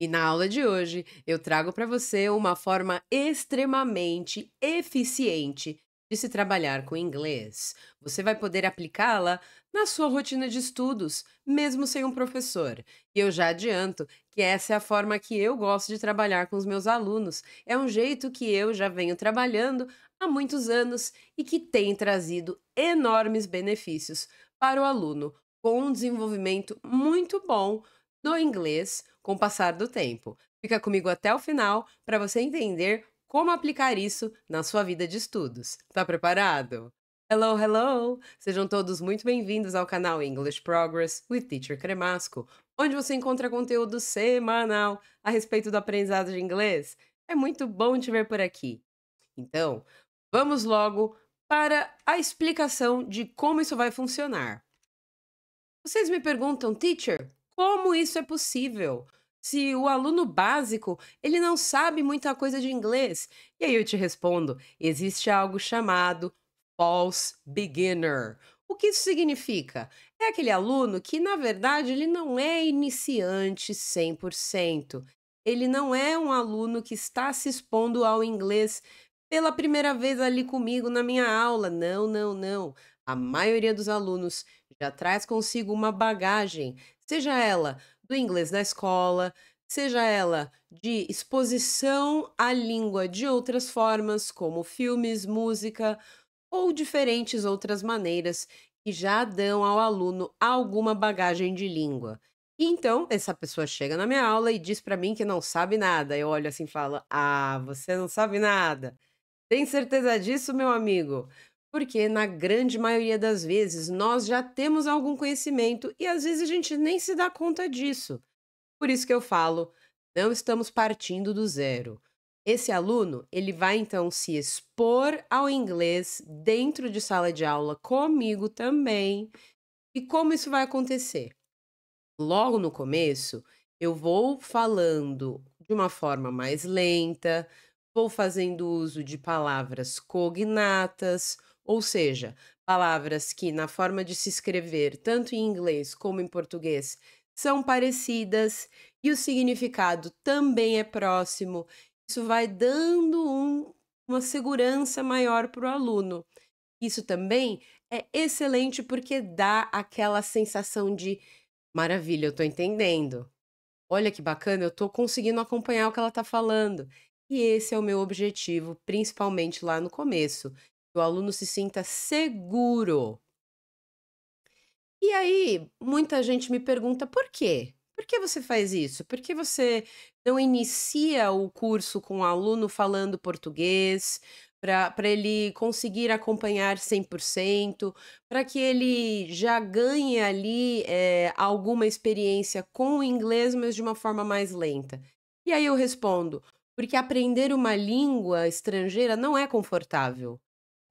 E na aula de hoje, eu trago para você uma forma extremamente eficiente de se trabalhar com inglês. Você vai poder aplicá-la na sua rotina de estudos, mesmo sem um professor. E eu já adianto que essa é a forma que eu gosto de trabalhar com os meus alunos. É um jeito que eu já venho trabalhando há muitos anos e que tem trazido enormes benefícios para o aluno, com um desenvolvimento muito bom do inglês com o passar do tempo. Fica comigo até o final para você entender como aplicar isso na sua vida de estudos. Tá preparado? Hello, hello! Sejam todos muito bem-vindos ao canal English Progress with Teacher Cremasco, onde você encontra conteúdo semanal a respeito do aprendizado de inglês. É muito bom te ver por aqui. Então, vamos logo para a explicação de como isso vai funcionar. Vocês me perguntam, teacher, como isso é possível? Se o aluno básico, ele não sabe muita coisa de inglês. E aí eu te respondo, existe algo chamado false beginner. O que isso significa? É aquele aluno que, na verdade, ele não é iniciante 100%. Ele não é um aluno que está se expondo ao inglês pela primeira vez ali comigo na minha aula. Não, não, não. A maioria dos alunos já traz consigo uma bagagem, seja ela do inglês da escola, seja ela de exposição à língua de outras formas, como filmes, música ou diferentes outras maneiras que já dão ao aluno alguma bagagem de língua. E então, essa pessoa chega na minha aula e diz para mim que não sabe nada. Eu olho assim e falo: Ah, você não sabe nada. Tem certeza disso, meu amigo? Porque na grande maioria das vezes nós já temos algum conhecimento e às vezes a gente nem se dá conta disso. Por isso que eu falo, não estamos partindo do zero. Esse aluno, ele vai então se expor ao inglês dentro de sala de aula comigo também. E como isso vai acontecer? Logo no começo, eu vou falando de uma forma mais lenta, vou fazendo uso de palavras cognatas, ou seja, palavras que, na forma de se escrever, tanto em inglês como em português, são parecidas e o significado também é próximo. Isso vai dando uma segurança maior para o aluno. Isso também é excelente porque dá aquela sensação de maravilha, eu estou entendendo. Olha que bacana, eu estou conseguindo acompanhar o que ela está falando. E esse é o meu objetivo, principalmente lá no começo, que o aluno se sinta seguro. E aí, muita gente me pergunta por quê? Por que você faz isso? Por que você não inicia o curso com o aluno falando português, para ele conseguir acompanhar 100%, para que ele já ganhe ali alguma experiência com o inglês, mas de uma forma mais lenta? E aí eu respondo, porque aprender uma língua estrangeira não é confortável.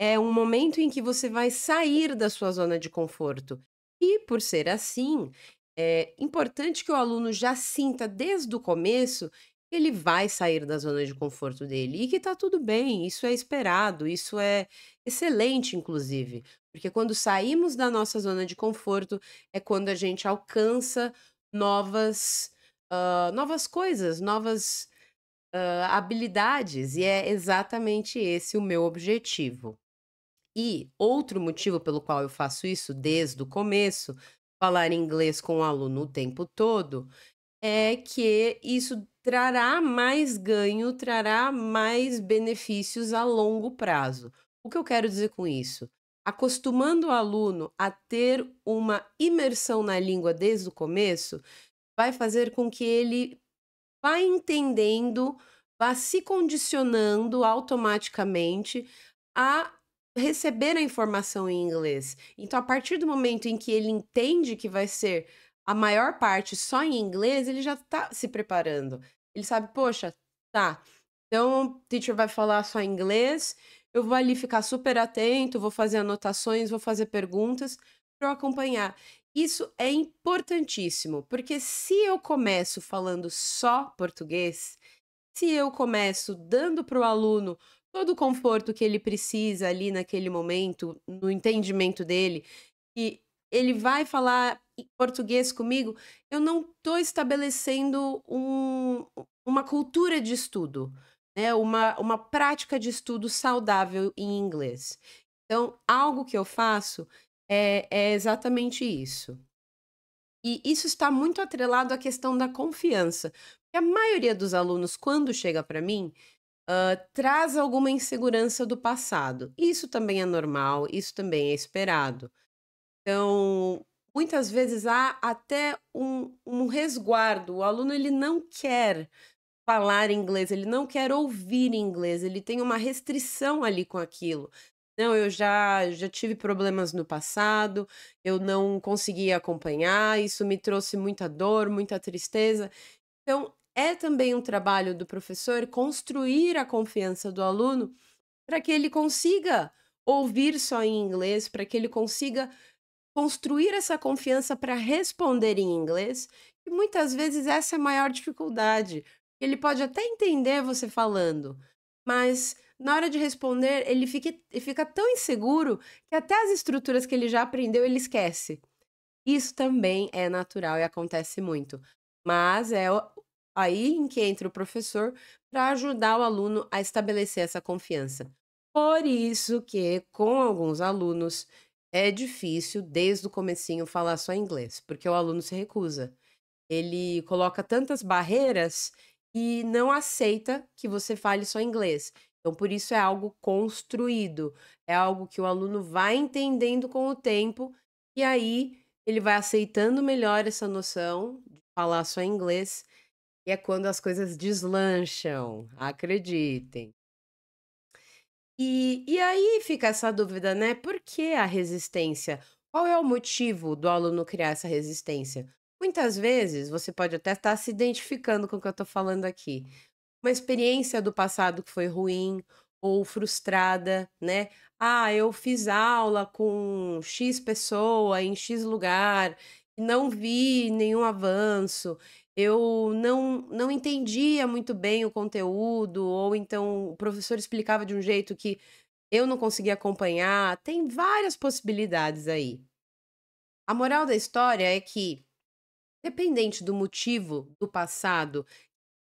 É um momento em que você vai sair da sua zona de conforto. E por ser assim, é importante que o aluno já sinta desde o começo que ele vai sair da zona de conforto dele e que está tudo bem, isso é esperado, isso é excelente, inclusive, porque quando saímos da nossa zona de conforto é quando a gente alcança novas, novas coisas, novas habilidades, e é exatamente esse o meu objetivo. E outro motivo pelo qual eu faço isso desde o começo, falar inglês com o aluno o tempo todo, é que isso trará mais ganho, trará mais benefícios a longo prazo. O que eu quero dizer com isso? Acostumando o aluno a ter uma imersão na língua desde o começo, vai fazer com que ele vá entendendo, vá se condicionando automaticamente a receber a informação em inglês. Então, a partir do momento em que ele entende que vai ser a maior parte só em inglês, ele já está se preparando. Ele sabe: "Poxa, tá, então o teacher vai falar só em inglês, eu vou ali ficar super atento, vou fazer anotações, vou fazer perguntas para eu acompanhar". Isso é importantíssimo, porque se eu começo falando só português, se eu começo dando para o aluno todo o conforto que ele precisa ali naquele momento, no entendimento dele, e ele vai falar em português comigo, eu não estou estabelecendo uma cultura de estudo, né, uma prática de estudo saudável em inglês. Então, algo que eu faço é exatamente isso. E isso está muito atrelado à questão da confiança, porque a maioria dos alunos, quando chega para mim, traz alguma insegurança do passado. Isso também é normal, isso também é esperado. Então, muitas vezes há até um resguardo, o aluno ele não quer falar inglês, ele não quer ouvir inglês, ele tem uma restrição ali com aquilo. Não, eu já tive problemas no passado, eu não consegui acompanhar, isso me trouxe muita dor, muita tristeza. Então, é também um trabalho do professor construir a confiança do aluno para que ele consiga ouvir só em inglês, para que ele consiga construir essa confiança para responder em inglês, e muitas vezes essa é a maior dificuldade. Ele pode até entender você falando, mas na hora de responder ele fica tão inseguro que até as estruturas que ele já aprendeu ele esquece. Isso também é natural e acontece muito, mas aí em que entra o professor para ajudar o aluno a estabelecer essa confiança. Por isso que com alguns alunos é difícil desde o comecinho falar só inglês, porque o aluno se recusa. Ele coloca tantas barreiras e não aceita que você fale só inglês. Então, por isso é algo construído, é algo que o aluno vai entendendo com o tempo, e aí ele vai aceitando melhor essa noção de falar só inglês, e é quando as coisas deslancham, acreditem. E aí fica essa dúvida, né, por que a resistência? Qual é o motivo do aluno criar essa resistência? Muitas vezes, você pode até estar se identificando com o que eu estou falando aqui. Uma experiência do passado que foi ruim ou frustrada, né. "Ah, eu fiz aula com X pessoa em X lugar e não vi nenhum avanço. Eu não entendia muito bem o conteúdo", ou então o professor explicava de um jeito que eu não conseguia acompanhar. Tem várias possibilidades aí. A moral da história é que, dependente do motivo do passado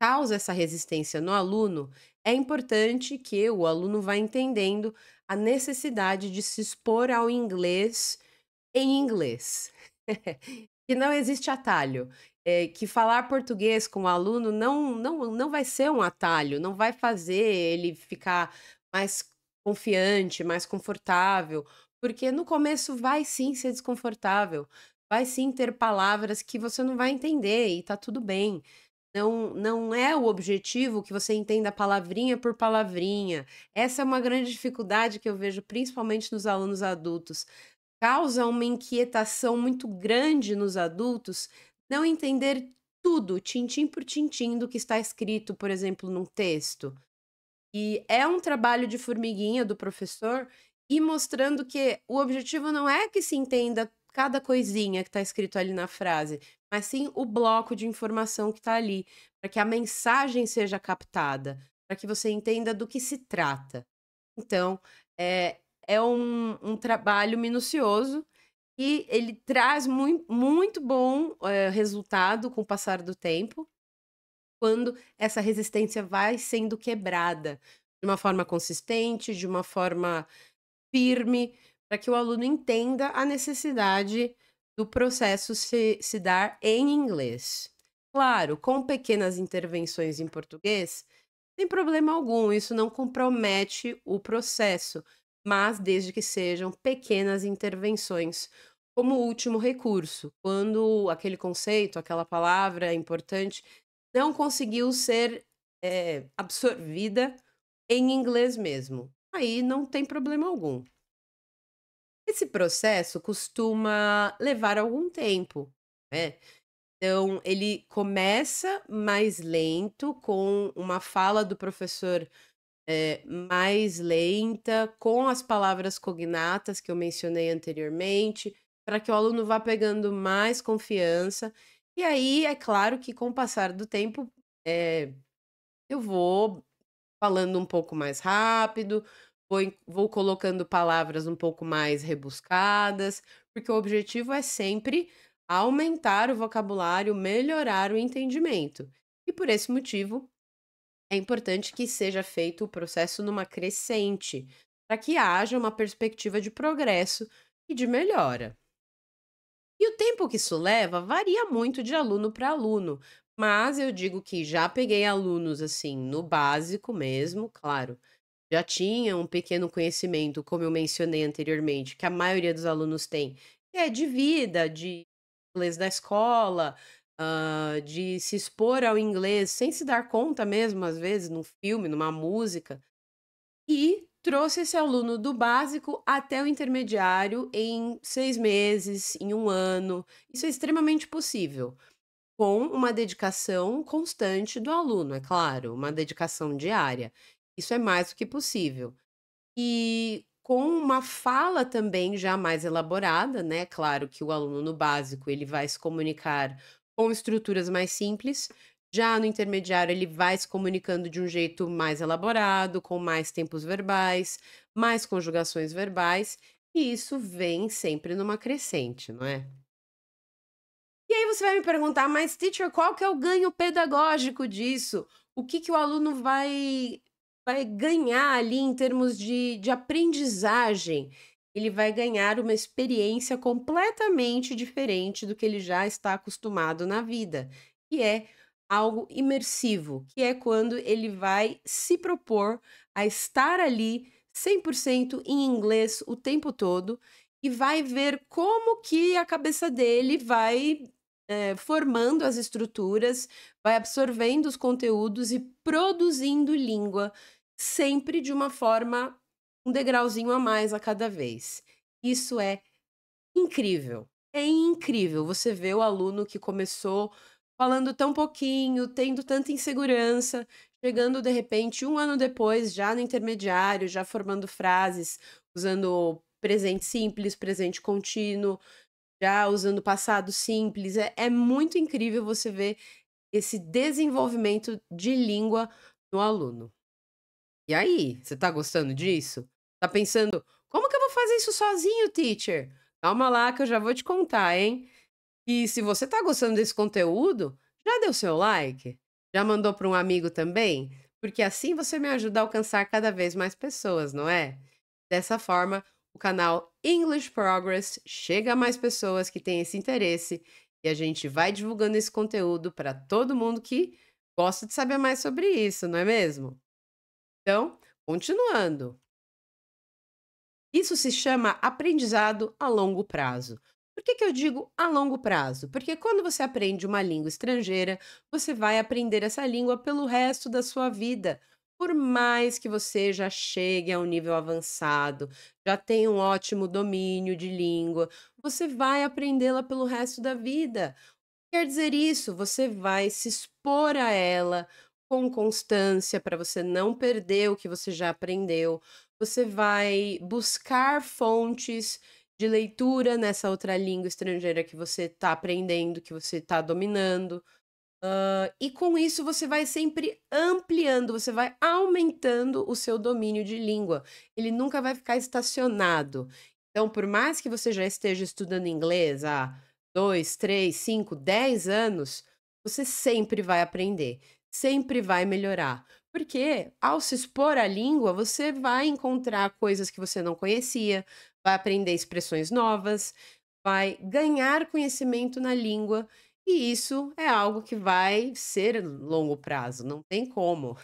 causa essa resistência no aluno, é importante que o aluno vá entendendo a necessidade de se expor ao inglês em inglês. Que não existe atalho, que falar português com o aluno não vai ser um atalho, não vai fazer ele ficar mais confiante, mais confortável, porque no começo vai sim ser desconfortável, vai sim ter palavras que você não vai entender e tá tudo bem. Não é o objetivo que você entenda palavrinha por palavrinha. Essa é uma grande dificuldade que eu vejo principalmente nos alunos adultos. Causa uma inquietação muito grande nos adultos não entender tudo, tintim por tintim, do que está escrito, por exemplo, num texto. E é um trabalho de formiguinha do professor ir mostrando que o objetivo não é que se entenda cada coisinha que está escrito ali na frase, mas sim o bloco de informação que está ali, para que a mensagem seja captada, para que você entenda do que se trata. Então, é um trabalho minucioso e ele traz muito bom, resultado com o passar do tempo, quando essa resistência vai sendo quebrada de uma forma consistente, de uma forma firme, para que o aluno entenda a necessidade do processo se dar em inglês. Claro, com pequenas intervenções em português, sem problema algum, isso não compromete o processo, mas desde que sejam pequenas intervenções, como último recurso, quando aquele conceito, aquela palavra importante não conseguiu ser, absorvida em inglês mesmo. Aí não tem problema algum. Esse processo costuma levar algum tempo, né. Então ele começa mais lento, com uma fala do professor, mais lenta, com as palavras cognatas que eu mencionei anteriormente, para que o aluno vá pegando mais confiança. E aí, é claro que com o passar do tempo, eh, eu vou falando um pouco mais rápido, vou colocando palavras um pouco mais rebuscadas, porque o objetivo é sempre aumentar o vocabulário, melhorar o entendimento. E por esse motivo É importante que seja feito o processo numa crescente, para que haja uma perspectiva de progresso e de melhora. E o tempo que isso leva varia muito de aluno para aluno, mas eu digo que já peguei alunos assim no básico mesmo, claro, já tinha um pequeno conhecimento, como eu mencionei anteriormente, que a maioria dos alunos tem, que é de vida, de inglês da escola, de se expor ao inglês sem se dar conta mesmo, às vezes, num filme, numa música. E trouxe esse aluno do básico até o intermediário em 6 meses, em 1 ano. Isso é extremamente possível, com uma dedicação constante do aluno, é claro, uma dedicação diária. Isso é mais do que possível. E com uma fala também já mais elaborada, né, claro que o aluno no básico, ele vai se comunicar com estruturas mais simples, já no intermediário ele vai se comunicando de um jeito mais elaborado, com mais tempos verbais, mais conjugações verbais, e isso vem sempre numa crescente, não é? E aí você vai me perguntar: "Mas teacher, qual que é o ganho pedagógico disso? O que que o aluno vai ganhar ali em termos de aprendizagem?" Ele vai ganhar uma experiência completamente diferente do que ele já está acostumado na vida, que é algo imersivo, que é quando ele vai se propor a estar ali 100% em inglês o tempo todo e vai ver como que a cabeça dele vai formando as estruturas, vai absorvendo os conteúdos e produzindo língua, sempre de uma forma um degrauzinho a mais a cada vez. Isso é incrível, é incrível você ver o aluno que começou falando tão pouquinho, tendo tanta insegurança, chegando de repente 1 ano depois já no intermediário, já formando frases, usando presente simples, presente contínuo, já usando passado simples, é muito incrível você ver esse desenvolvimento de língua no aluno. E aí, você tá gostando disso? Tá pensando: "Como que eu vou fazer isso sozinho, teacher?" Calma lá que eu já vou te contar, hein. E se você tá gostando desse conteúdo, já deu seu like? Já mandou para um amigo também? Porque assim você me ajuda a alcançar cada vez mais pessoas, não é? Dessa forma, o canal English Progress chega a mais pessoas que têm esse interesse e a gente vai divulgando esse conteúdo para todo mundo que gosta de saber mais sobre isso, não é mesmo? Então, continuando. Isso se chama aprendizado a longo prazo. Por que que eu digo a longo prazo? Porque quando você aprende uma língua estrangeira, você vai aprender essa língua pelo resto da sua vida. Por mais que você já chegue a um nível avançado, já tenha um ótimo domínio de língua, você vai aprendê-la pelo resto da vida. Quer dizer isso, você vai se expor a ela com constância para você não perder o que você já aprendeu. Você vai buscar fontes de leitura nessa outra língua estrangeira que você está aprendendo, que você está dominando. E com isso você vai sempre ampliando, você vai aumentando o seu domínio de língua. Ele nunca vai ficar estacionado. Então, por mais que você já esteja estudando inglês há 2, 3, 5, 10 anos, você sempre vai aprender, sempre vai melhorar. Porque ao se expor à língua, você vai encontrar coisas que você não conhecia, vai aprender expressões novas, vai ganhar conhecimento na língua e isso é algo que vai ser longo prazo, não tem como.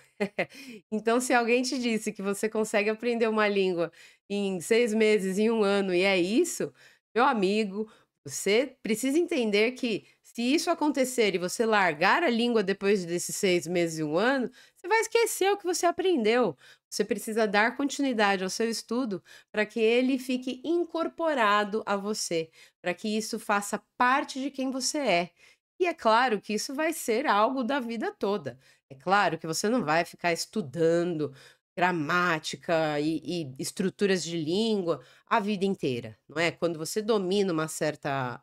Então, se alguém te disse que você consegue aprender uma língua em 6 meses, em 1 ano, e é isso, meu amigo, você precisa entender que se isso acontecer e você largar a língua depois desses 6 meses e 1 ano, você vai esquecer o que você aprendeu. Você precisa dar continuidade ao seu estudo para que ele fique incorporado a você, para que isso faça parte de quem você é. E é claro que isso vai ser algo da vida toda. É claro que você não vai ficar estudando gramática e estruturas de língua a vida inteira, não é? Quando você domina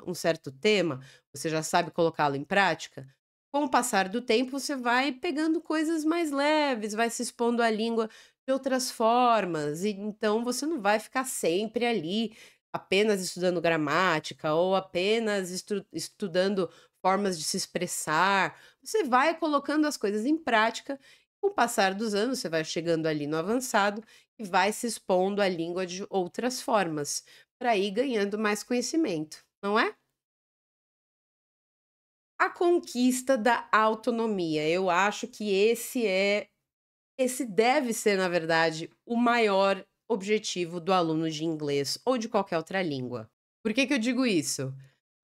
um certo tema, você já sabe colocá-lo em prática, com o passar do tempo você vai pegando coisas mais leves, vai se expondo à língua de outras formas, e então você não vai ficar sempre ali apenas estudando gramática ou apenas estudando formas de se expressar. Você vai colocando as coisas em prática Com o passar dos anos, você vai chegando ali no avançado e vai se expondo à língua de outras formas, para ir ganhando mais conhecimento, não é? A conquista da autonomia, eu acho que esse deve ser, na verdade, o maior objetivo do aluno de inglês ou de qualquer outra língua. Por que que eu digo isso?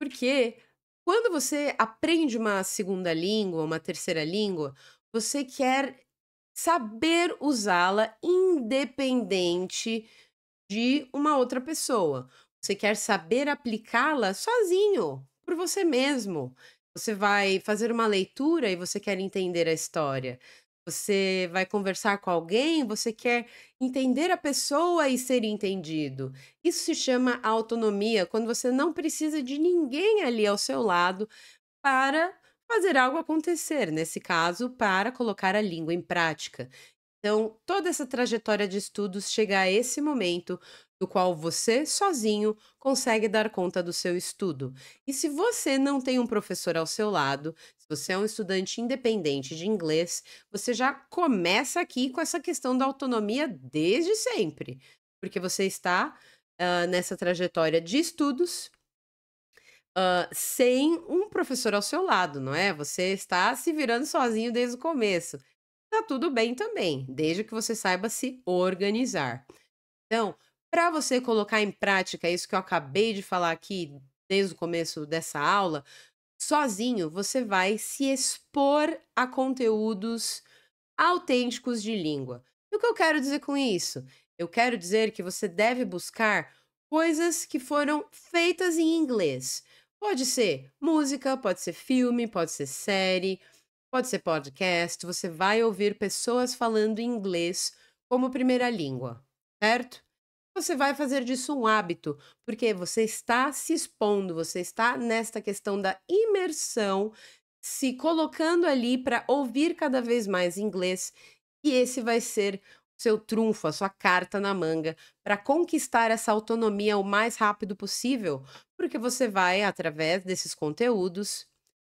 Porque quando você aprende uma segunda língua, uma terceira língua, você quer saber usá-la independente de uma outra pessoa. Você quer saber aplicá-la sozinho, por você mesmo. Você vai fazer uma leitura e você quer entender a história. Você vai conversar com alguém, você quer entender a pessoa e ser entendido. Isso se chama autonomia, quando você não precisa de ninguém ali ao seu lado para fazer algo acontecer, nesse caso, para colocar a língua em prática. Então, toda essa trajetória de estudos chega a esse momento, do qual você, sozinho, consegue dar conta do seu estudo. E se você não tem um professor ao seu lado, se você é um estudante independente de inglês, você já começa aqui com essa questão da autonomia desde sempre, porque você está nessa trajetória de estudos sem um professor ao seu lado, não é? Você está se virando sozinho desde o começo. Tá tudo bem também, desde que você saiba se organizar. Então, para você colocar em prática isso que eu acabei de falar aqui desde o começo dessa aula, sozinho você vai se expor a conteúdos autênticos de língua. E o que eu quero dizer com isso? Eu quero dizer que você deve buscar coisas que foram feitas em inglês. Pode ser música, pode ser filme, pode ser série, pode ser podcast. Você vai ouvir pessoas falando inglês como primeira língua, certo? Você vai fazer disso um hábito, porque você está se expondo, você está nesta questão da imersão, se colocando ali para ouvir cada vez mais inglês, e esse vai ser o seu trunfo, a sua carta na manga, para conquistar essa autonomia o mais rápido possível, porque você vai, através desses conteúdos,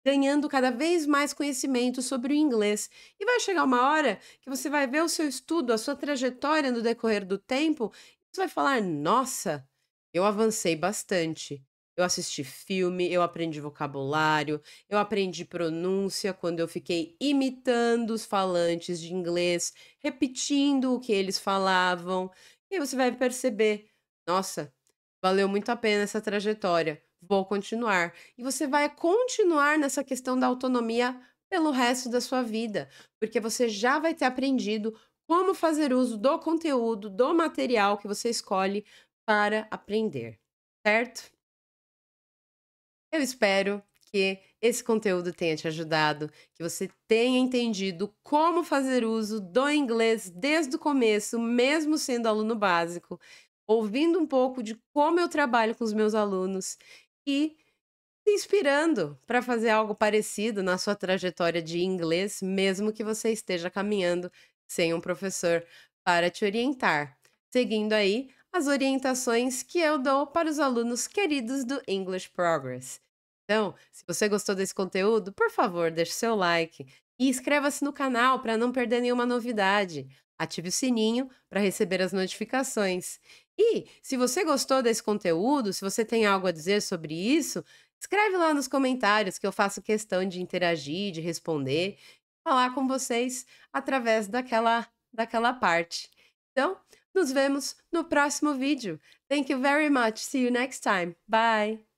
ganhando cada vez mais conhecimento sobre o inglês. E vai chegar uma hora que você vai ver o seu estudo, a sua trajetória no decorrer do tempo, e você vai falar: "Nossa, eu avancei bastante. Eu assisti filme, eu aprendi vocabulário, eu aprendi pronúncia quando eu fiquei imitando os falantes de inglês, repetindo o que eles falavam". E aí você vai perceber: "Nossa, valeu muito a pena essa trajetória, vou continuar". E você vai continuar nessa questão da autonomia pelo resto da sua vida, porque você já vai ter aprendido como fazer uso do conteúdo, do material que você escolhe para aprender, certo? Eu espero que esse conteúdo tenha te ajudado, que você tenha entendido como fazer uso do inglês desde o começo, mesmo sendo aluno básico, ouvindo um pouco de como eu trabalho com os meus alunos e se inspirando para fazer algo parecido na sua trajetória de inglês, mesmo que você esteja caminhando sem um professor para te orientar, seguindo aí as orientações que eu dou para os alunos queridos do English Progress. Então, se você gostou desse conteúdo, por favor, deixe seu like e inscreva-se no canal para não perder nenhuma novidade. Ative o sininho para receber as notificações. E, se você gostou desse conteúdo, se você tem algo a dizer sobre isso, escreve lá nos comentários que eu faço questão de interagir, de responder, falar com vocês através daquela parte. Então, nos vemos no próximo vídeo. Thank you very much. See you next time. Bye.